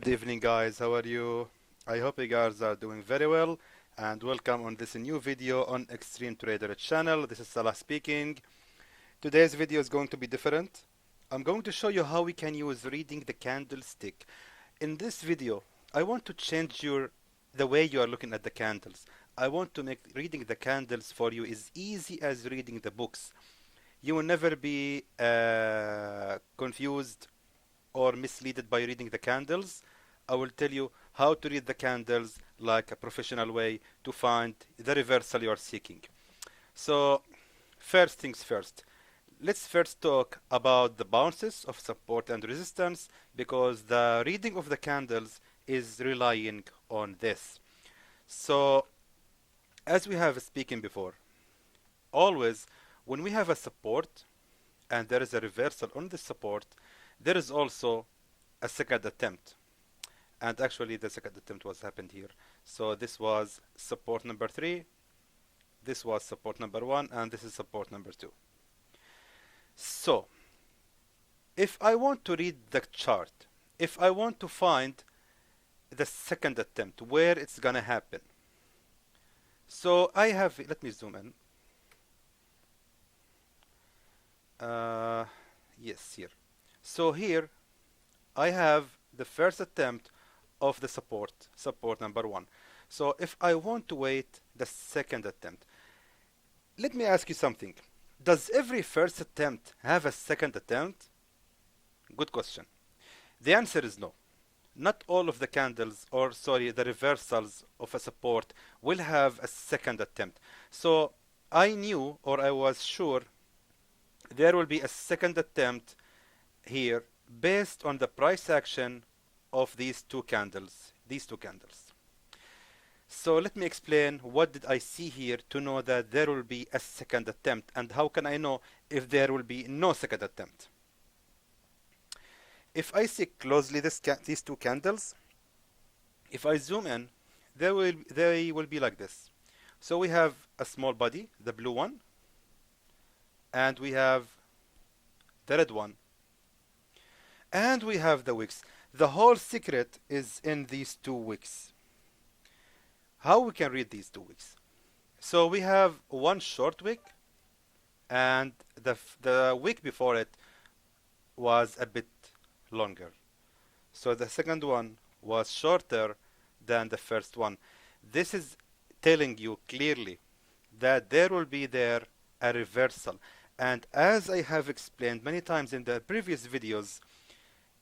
Good evening, guys. How are you? I hope you guys are doing very well, and welcome on this new video on Extreme Trader channel. This is Salah speaking. Today's video is going to be different. I'm going to show you how we can use reading the candlestick. In this video, I want to change the way you are looking at the candles. I want to make reading the candles for you as easy as reading the books. You will never be confused or misleaded by reading the candles. I will tell you how to read the candles like a professional way to find the reversal you are seeking. So, first things first. Let's first talk about the bounces of support and resistance because the reading of the candles is relying on this. So, as we have speaking before, always when we have a support and there is a reversal on the support, there is also a second attempt. And actually the second attempt was happened here. So this was support number 3, this was support number 1, and this is support number 2. So, if I want to read the chart, if I want to find the second attempt, where it's gonna happen. So I have, let me zoom in. Yes, here. So here I have the first attempt of the support number 1. So if I want to wait the second attempt, let me ask you something. Does every first attempt have a second attempt? Good question. The answer is no. Not all of the candles, or sorry, the reversals of a support will have a second attempt. So I knew, or I was sure, there will be a second attempt here based on the price action of these two candles. So let me explain what did I see here to know that there will be a second attempt, and how can I know if there will be no second attempt. If I see closely these two candles, if I zoom in, they will be like this. So we have a small body, the blue one, and we have the red one, and we have the wicks. The whole secret is in these two wicks. How we can read these two wicks? So we have one short wick, and the wick before it was a bit longer. So the second one was shorter than the first one. This is telling you clearly that there will be a reversal. And as I have explained many times in the previous videos,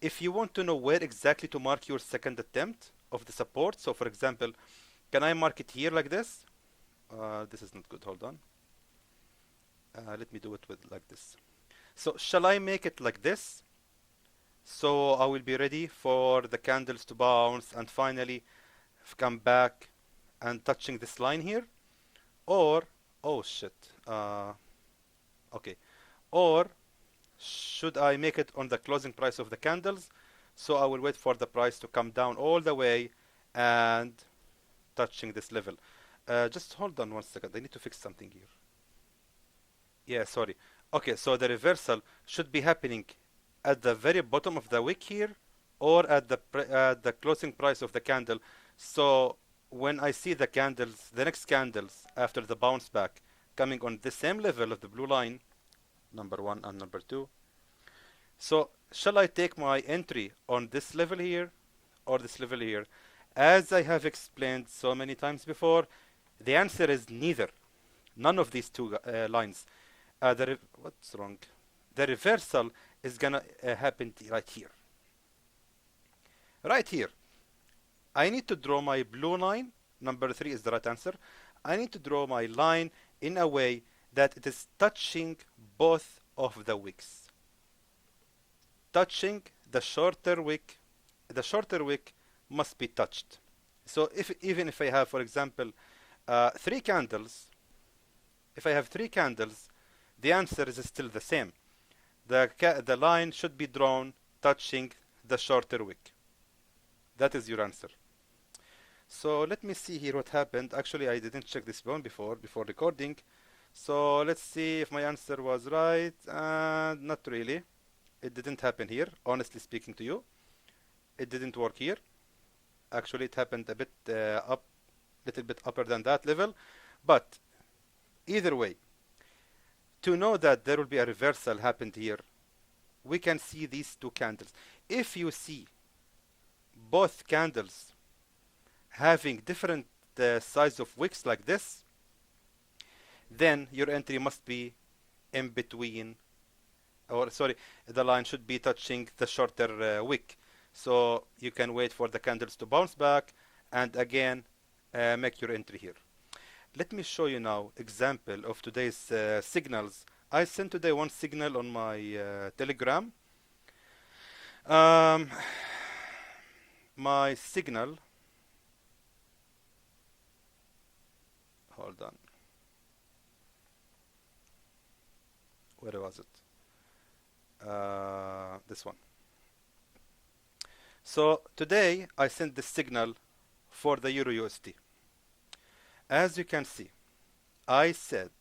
if you want to know where exactly to mark your second attempt of the support, so for example, can I mark it here like this? This is not good, hold on. Let me do it like this. So shall I make it like this? So I will be ready for the candles to bounce and finally come back and touching this line here? Or, oh shit, okay. Or should I make it on the closing price of the candles? So I will wait for the price to come down all the way and touching this level. Just hold on 1 second. I need to fix something here. Yeah, sorry. Okay, so the reversal should be happening at the very bottom of the wick here, or at the closing price of the candle. So when I see the next candles after the bounce back coming on the same level of the blue line, number 1 and number 2. So shall I take my entry on this level here or this level here? As I have explained so many times before, the answer is neither. None of these two lines. What's wrong? The reversal is gonna happen right here. Right here. I need to draw my blue line. Number 3 is the right answer. I need to draw my line in a way that it is touching both of the wicks. Touching the shorter wick. The shorter wick must be touched. So even if I have, for example, 3 candles, if I have 3 candles, the answer is still the same. The line should be drawn touching the shorter wick. That is your answer. So let me see here what happened. Actually, I didn't check this one before recording. So let's see if my answer was right. Not really. It didn't happen here, honestly speaking to you. It didn't work here. Actually, it happened a bit little bit upper than that level. But either way, to know that there will be a reversal happened here, we can see these two candles. If you see both candles having different size of wicks like this, then your entry must be in between, or sorry, the line should be touching the shorter wick. So you can wait for the candles to bounce back and again make your entry here. Let me show you now example of today's signals. I sent today one signal on my Telegram. My signal, hold on, where was it? This one. So today I sent the signal for the Euro USD. As you can see, I said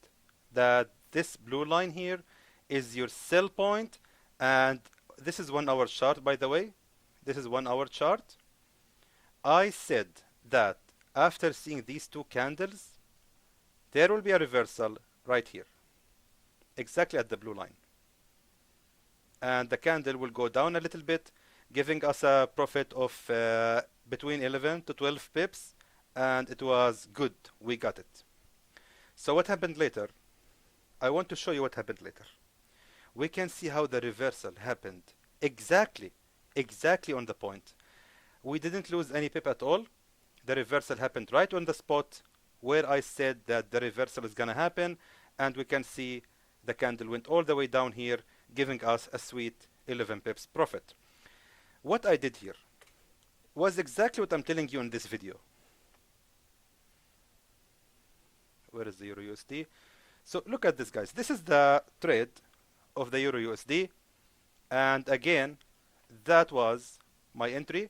that this blue line here is your sell point, and this is 1 hour chart, by the way. This is 1 hour chart. I said that after seeing these two candles, there will be a reversal right here, exactly at the blue line. And the candle will go down a little bit, giving us a profit of between 11 to 12 pips, and it was good. We got it. So what happened later? I want to show you what happened later. We can see how the reversal happened exactly on the point. We didn't lose any pip at all. The reversal happened right on the spot where I said that the reversal is gonna happen, and we can see the candle went all the way down here, giving us a sweet 11 pips profit. What I did here was exactly what I'm telling you in this video. Where is the Euro USD? So look at this, guys. This is the trade of the Euro USD, and again, that was my entry,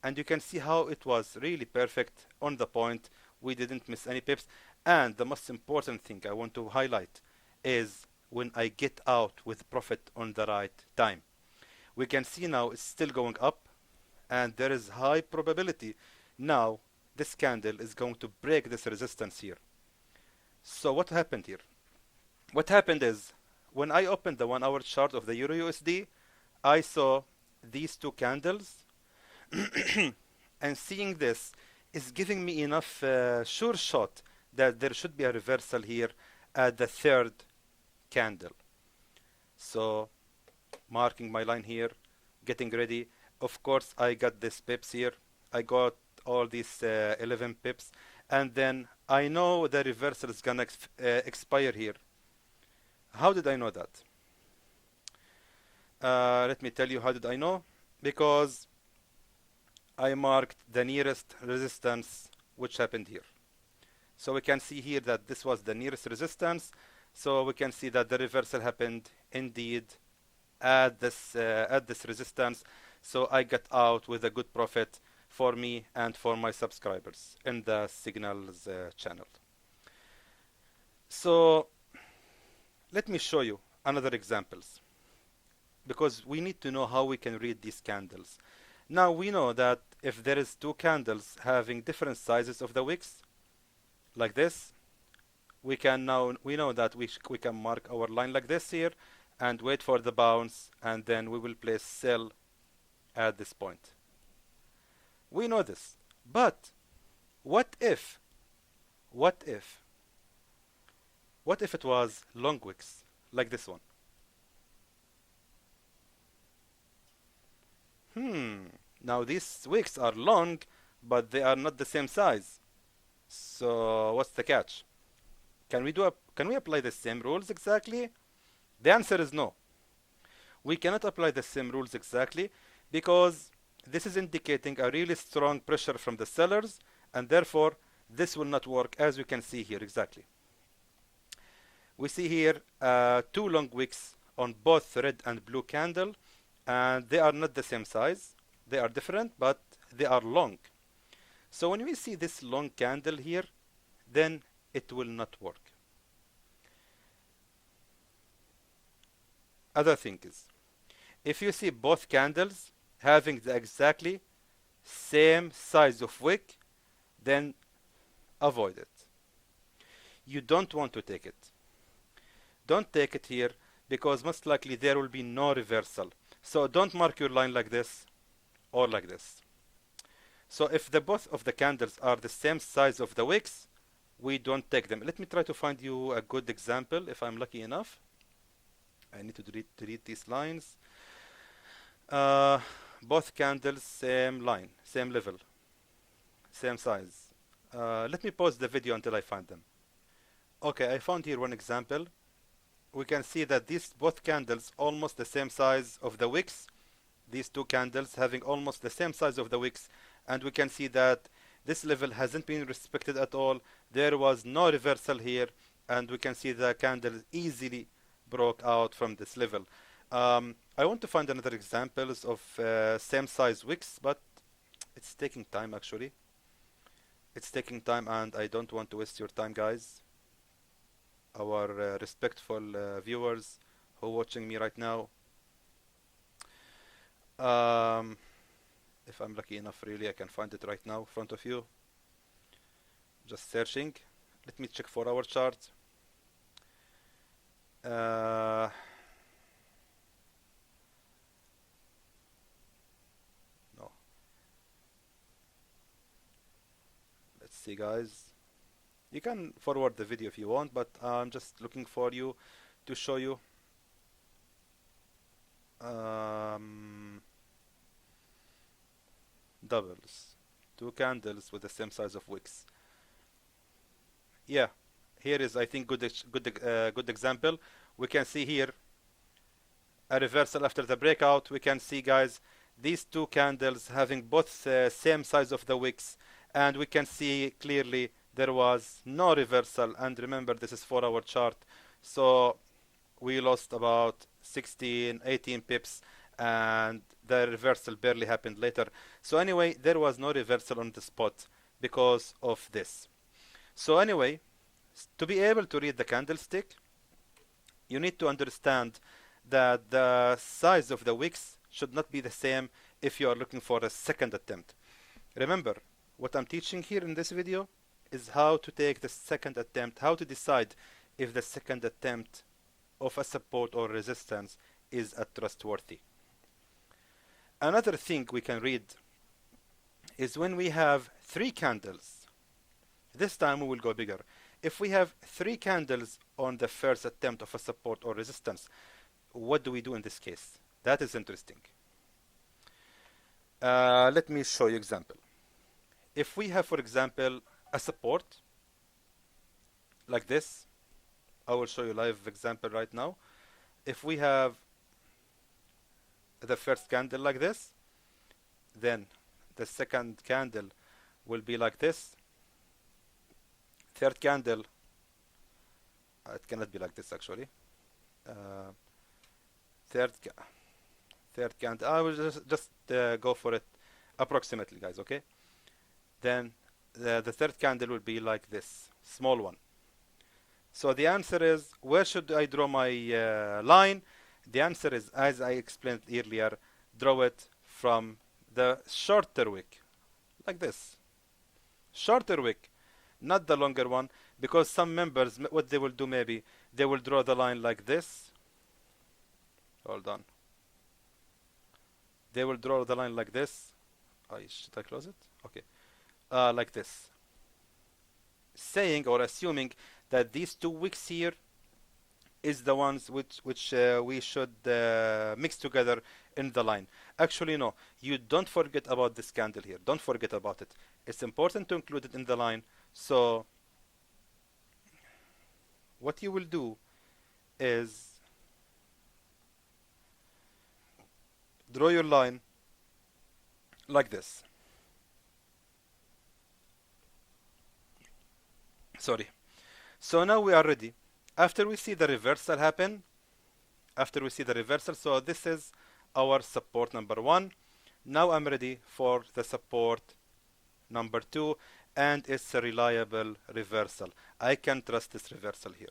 and you can see how it was really perfect on the point. We didn't miss any pips, and the most important thing I want to highlight is when I get out with profit on the right time. We can see now it's still going up, and there is high probability now this candle is going to break this resistance here. So what happened here? What happened is when I opened the 1 hour chart of the Euro USD, I saw these two candles and seeing this is giving me enough sure shot that there should be a reversal here at the third candle. So marking my line here, getting ready. Of course, I got this pips here. I got all these 11 pips, and then I know the reversal is gonna expire here. How did I know that? Let me tell you how did I know. Because I marked the nearest resistance, which happened here. So we can see here that this was the nearest resistance. So we can see that the reversal happened indeed at this resistance. So I got out with a good profit for me and for my subscribers in the signals channel. So let me show you another examples, because we need to know how we can read these candles. Now we know that if there is two candles having different sizes of the wicks, like this, we know that we can mark our line like this here and wait for the bounce, and then we will place sell at this point. We know this, but what if it was long wicks like this one? Now these wicks are long, but they are not the same size. So what's the catch? Can we apply the same rules exactly? The answer is no. We cannot apply the same rules exactly, because this is indicating a really strong pressure from the sellers, and therefore this will not work, as you can see here exactly. We see here two long wicks on both red and blue candle, and they are not the same size. They are different, but they are long. So when we see this long candle here, then it will not work. Other thing is, if you see both candles having the exactly same size of wick, then avoid it. You don't want to take it. Don't take it here because most likely there will be no reversal. So don't mark your line like this or like this. So if the both of the candles are the same size of the wicks, we don't take them. Let me try to find you a good example if I'm lucky enough. I need to delete these lines. Both candles, same line, same level, same size. Let me pause the video until I find them. Okay, I found here one example. We can see that these both candles almost the same size of the wicks. These two candles having almost the same size of the wicks, and we can see that this level hasn't been respected at all. There was no reversal here, and we can see the candle easily broke out from this level. I want to find another examples of same size wicks, but it's taking time actually. It's taking time, and I don't want to waste your time, guys. Our respectful viewers who are watching me right now. If I'm lucky enough, really, I can find it right now in front of you. Just searching. Let me check 4-hour chart. No. Let's see, guys. You can forward the video if you want, but I'm just looking for you to show you. Doubles. Two candles with the same size of wicks. Yeah, here is, I think, good example. We can see here a reversal after the breakout. We can see, guys, these two candles having both same size of the wicks, and we can see clearly there was no reversal. And remember, this is 4-hour chart, so we lost about 16, 18 pips, and the reversal barely happened later. So anyway, there was no reversal on the spot because of this. So anyway, to be able to read the candlestick, you need to understand that the size of the wicks should not be the same if you are looking for a second attempt. Remember, what I'm teaching here in this video is how to take the second attempt, how to decide if the second attempt of a support or resistance is trustworthy. Another thing we can read is when we have 3 candles. This time we will go bigger. If we have 3 candles on the first attempt of a support or resistance, what do we do in this case? That is interesting. Let me show you example. If we have, for example, a support like this, I will show you a live example right now. If we have the first candle like this, then the second candle will be like this. Third candle, it cannot be like this actually. Third candle, I will just go for it approximately, guys, okay? Then the third candle will be like this, small one. So the answer is, where should I draw my line? The answer is, as I explained earlier, draw it from the shorter wick, like this. Shorter wick, not the longer one, because some members, what they will do, maybe they will draw the line like this. Hold on. They will draw the line like this. Should I close it? Okay. Like this. Saying or assuming that these 2 wicks here is the ones which we should mix together in the line. Actually, no. You don't forget about this candle here. Don't forget about it. It's important to include it in the line. So what you will do is draw your line like this. Sorry. So now we are ready. After we see the reversal happen, so this is our support number 1. Now I'm ready for the support number 2, and it's a reliable reversal. I can trust this reversal here.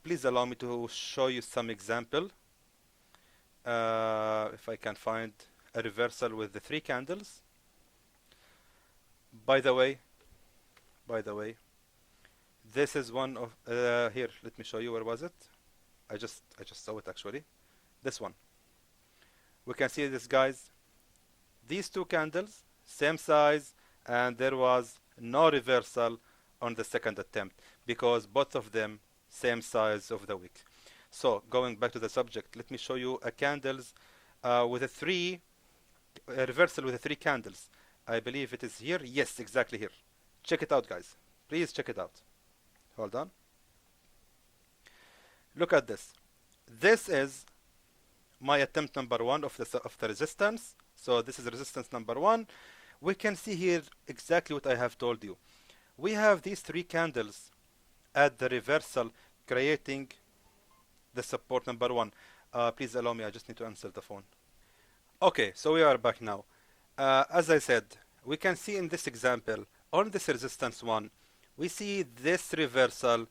Please allow me to show you some example. If I can find a reversal with the 3 candles. By the way, by the way, this is one of here. Let me show you. Where was it? I just saw it actually. This one. We can see this, guys. These two candles, same size, and there was no reversal on the second attempt because both of them same size of the wick. So going back to the subject, let me show you a candles with a reversal with three candles. I believe it is here. Yes, exactly here. Check it out, guys. Please check it out. Hold on. Look at this. This is my attempt number one of the resistance. So this is resistance number one. We can see here exactly what I have told you. We have these three candles at the reversal creating the support number one. Please allow me, I just need to answer the phone. Okay, so we are back now. As I said, we can see in this example, on this resistance one, we see this reversal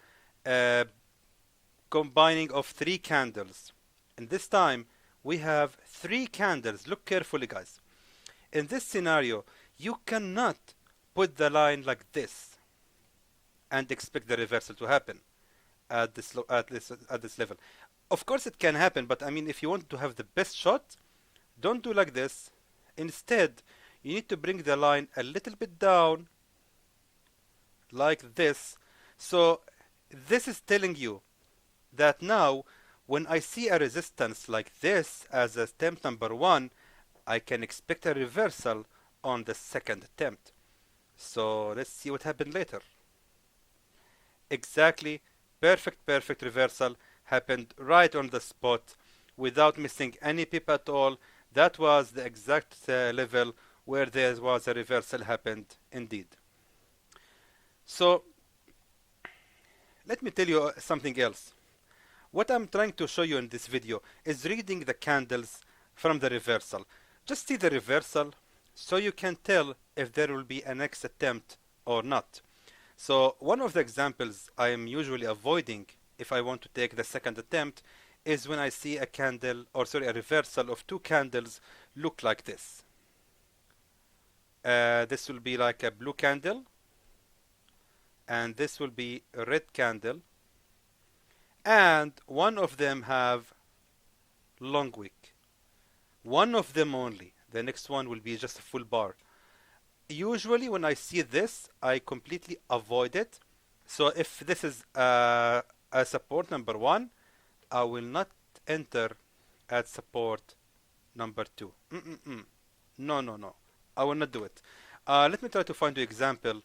combining of three candles. And this time, we have three candles. Look carefully, guys. In this scenario, you cannot put the line like this and expect the reversal to happen at this level. Of course, it can happen, but I mean, if you want to have the best shot, don't do like this. Instead, you need to bring the line a little bit down, like this. So this is telling you that now, when I see a resistance like this as attempt number one, I can expect a reversal on the second attempt. So let's see what happened later. Exactly, perfect reversal happened right on the spot without missing any pip at all. That was the exact level where there was a reversal happened indeed. So let me tell you something else. What I'm trying to show you in this video is reading the candles from the reversal. Just see the reversal so you can tell if there will be a next attempt or not. So one of the examples I am usually avoiding if I want to take the second attempt is when I see a a reversal of two candles look like this. This will be like a blue candle, and this will be a red candle, and one of them have long wick. One of them only. The next one will be just a full bar. Usually when I see this, I completely avoid it. So if this is a support number one, I will not enter at support number two. No. I will not do it. Let me try to find the example.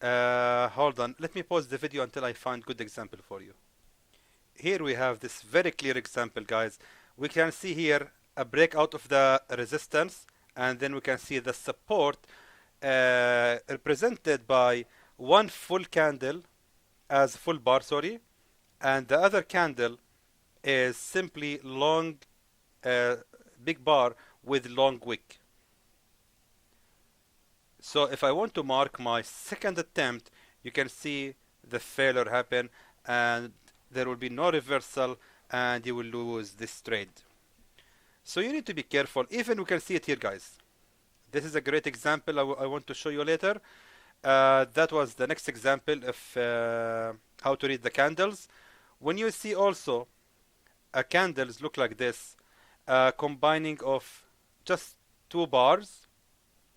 Hold on. Let me pause the video until I find good example for you. Here we have this very clear example, guys. We can see here a breakout of the resistance, and then we can see the support represented by one full candle as full bar, and the other candle is simply long big bar with long wick. So if I want to mark my second attempt, you can see the failure happen, and there will be no reversal, and you will lose this trade. So you need to be careful. Even we can see it here, guys. This is a great example I want to show you later. That was the next example of how to read the candles. When you see also candles look like this, combining of just two bars,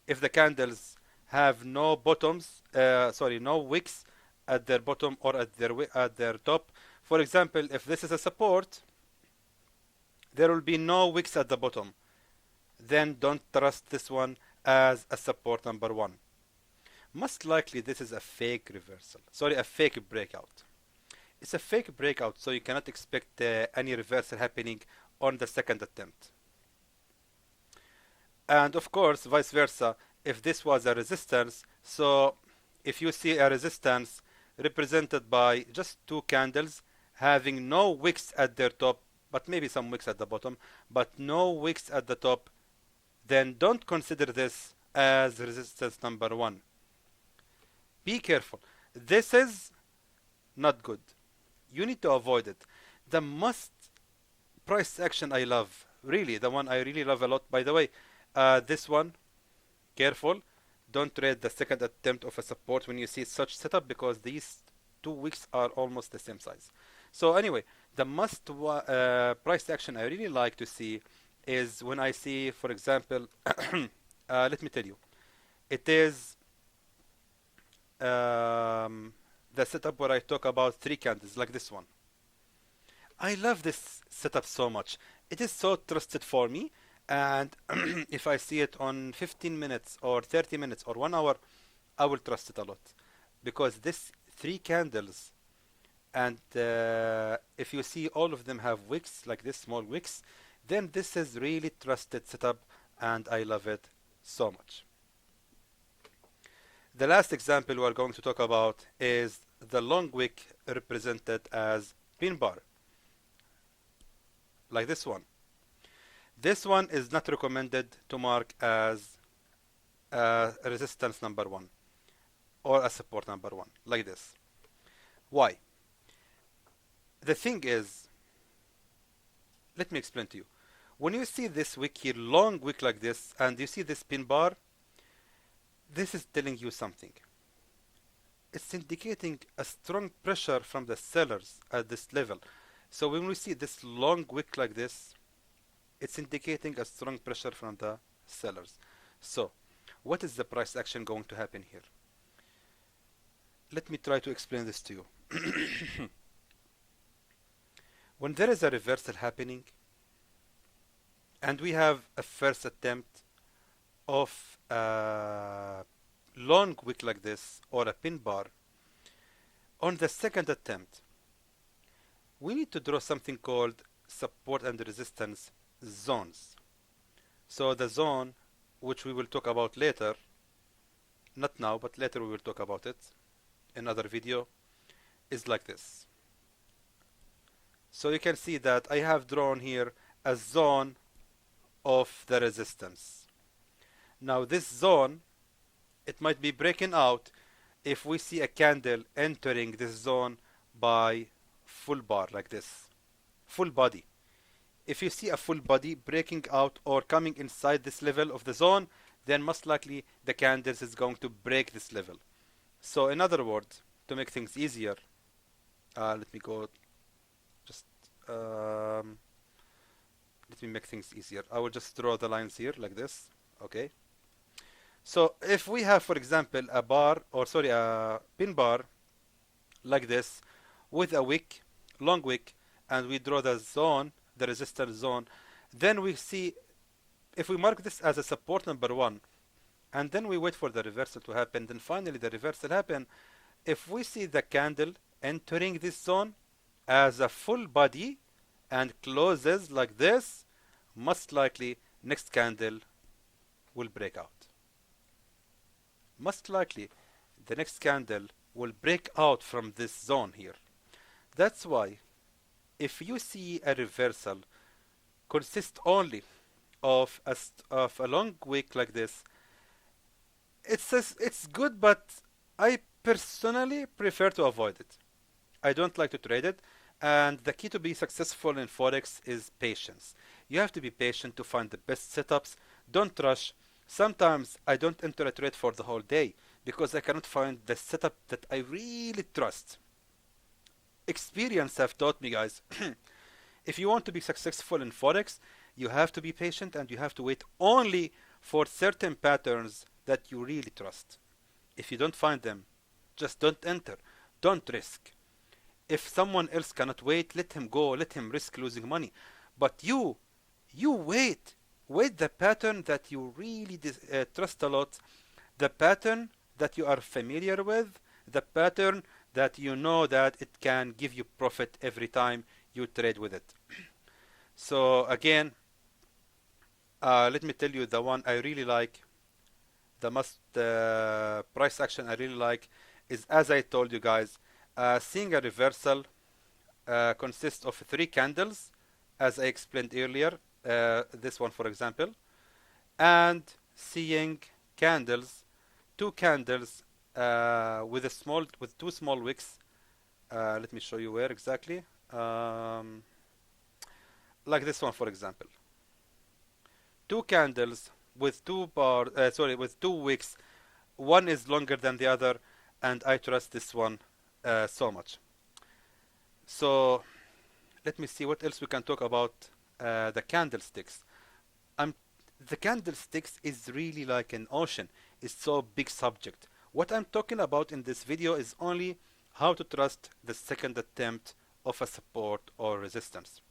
if the candles have no bottoms, no wicks at their bottom or at their top. For example, if this is a support, there will be no wicks at the bottom. Then don't trust this one as a support number one. Most likely this is a fake reversal. A fake breakout. It's a fake breakout, so you cannot expect any reversal happening on the second attempt. And of course, vice versa, if this was a resistance, so if you see a resistance represented by just two candles having no wicks at their top, but maybe some wicks at the bottom, but no wicks at the top, then don't consider this as resistance number one. Be careful. This is not good. You need to avoid it. The most price action I love, really, the one I really love a lot, by the way, this one, careful. Don't trade the second attempt of a support when you see such setup, because these 2 wicks are almost the same size. So anyway, the price action I really like to see is when I see, for example, let me tell you, it is the setup where I talk about 3 candles like this one. I love this setup so much. It is so trusted for me. And if I see it on 15 minutes or 30 minutes or 1 hour, I will trust it a lot. Because this 3 candles, and if you see all of them have wicks, like this small wicks, then this is really trusted setup and I love it so much. The last example we are going to talk about is the long wick represented as pin bar, like this one. This one is not recommended to mark as resistance number 1 or a support number 1, like this. Why? The thing is, let me explain to you. When you see this wick here, long wick like this, and you see this pin bar, this is telling you something. It's indicating a strong pressure from the sellers at this level. So when we see this long wick like this, it's indicating a strong pressure from the sellers. So what is the price action going to happen here? Let me try to explain this to you. When there is a reversal happening and we have a first attempt of a long wick like this or a pin bar, on the second attempt we need to draw something called support and resistance zones. So the zone, which we will talk about later, not now, but later we will talk about it in another video, is like this. So you can see that I have drawn here a zone of the resistance. Now this zone, it might be breaking out if we see a candle entering this zone by full bar like this, full body. If you see a full body breaking out or coming inside this level of the zone, then most likely the candles is going to break this level. So in other words, to make things easier, let me go just let me make things easier. I will just draw the lines here like this. Okay. So if we have, for example, a bar, or sorry, a pin bar like this with a wick, long wick, and we draw the zone, the resistance zone, then we see, if we mark this as a support number 1, and then we wait for the reversal to happen, then finally the reversal happen. If we see the candle entering this zone as a full body and closes like this, most likely next candle will break out. Most likely the next candle will break out from this zone here. That's why if you see a reversal consist only of a long wick like this, it's good, but I personally prefer to avoid it. I don't like to trade it, and the key to be successful in Forex is patience. You have to be patient to find the best setups. Don't rush. Sometimes I don't enter a trade for the whole day because I cannot find the setup that I really trust. Experience have taught me, guys, if you want to be successful in Forex, you have to be patient and you have to wait only for certain patterns that you really trust. If you don't find them, just don't enter. Don't risk. If someone else cannot wait, let him go. Let him risk losing money. But you wait. Wait the pattern that you really trust a lot. The pattern that you are familiar with. The pattern that you know that it can give you profit every time you trade with it. So again, let me tell you the one I really like, the price action I really like is, as I told you guys, seeing a reversal consists of 3 candles, as I explained earlier, this one for example, and seeing candles, 2 candles with 2 small wicks. Let me show you where exactly. Like this one for example. 2 candles with with 2 wicks one is longer than the other, and I trust this one so much. So let me see what else we can talk about the candlesticks. I'm, the candlesticks is really like an ocean. It's so big subject. What I'm talking about in this video is only how to trust the second attempt of a support or resistance.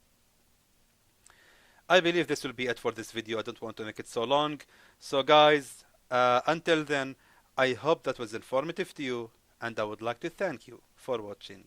I believe this will be it for this video. I don't want to make it so long. So guys, until then, I hope that was informative to you, and I would like to thank you for watching.